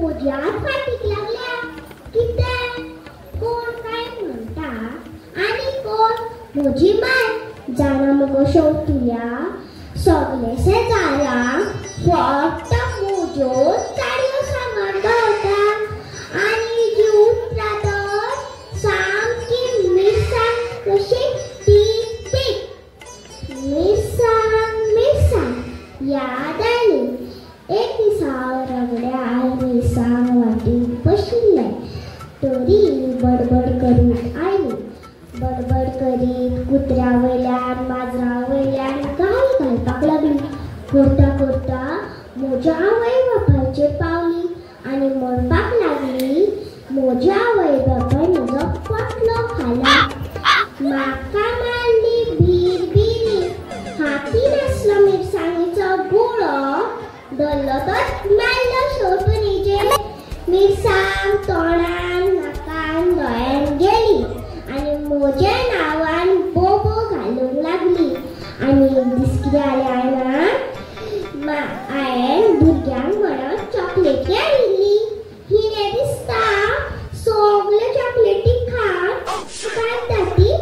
मोज्या फाटीक लागल्या कितें कोण काय म्हणटा आनी कोण म्हजी माय जाणा मगो शेवटुल्या सगळे शेजाऱ्यांक फक्त मोज्यो चाडयो सांगत गावता आनी जी उतरां तर सामकी मिरसांग कशी टीक टीक मिरसांग याद आली एक दिसा रगड्यार मिरसांग वाटेक बशिल्ले तरी बडबड करीत आयली बडबड करीत कुत्र्या वयल्यान माजरा वयल्यान गाळी घालपाक लागली करता करता म्हज्या आवय बापायचेर पावली आनी म्हणपाक लागली म्हज्या आवय बापायन म्हजो पोटलो खाला म्हाका मारली भिरभिरी हाती नासलो मिरसांगेचो गुळो धरलो तो मारलो शेवटुनीचेर मिरसांग तोंडान नाकान दोळ्यान गेली आनी म्हज्या नांवान बोबो घालूंक लागली आनी एक दीस कितें जालें जाणा हांवें भुरग्यांक म्हणून चॉकलेटी हाडिल्ली हिने दिसता सगल्यो चॉकलेटी खावन कांय ती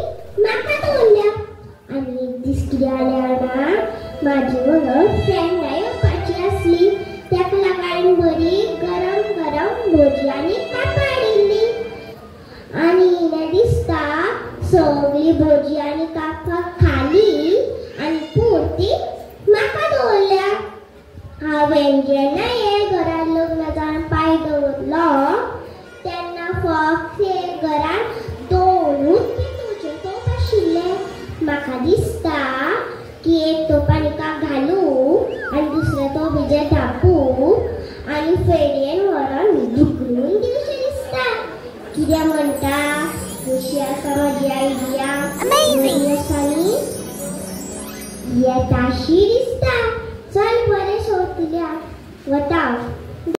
म्हाका दवरल्या आनी एक दीस कितें जालें जाणा म्हाजी म्हणून फ्रेंडां येवपाची आसली ताका लागून हांवें बरी गरम गरम भजी आनी कापां हाडिल्ली आनी हिने दिसता सगळी भजी आनी कापां खाली आनी पुरती म्हाका दवरल्या हांवें जेन्ना हे घरान लग्न जावन पांय दवरलो तेन्ना फक्त हे घरान दोनूच पितूचे तोप आशिल्ले म्हाका दिसता की एक तोपानिका घालूं आनी दुसरे तोपीचे धापूं आनी फेडयेन व्हरून धुकलून दिवचें दिसता कितें म्हणटा कशी आसा म्हाजी आयडिया आसा न्ही येताशी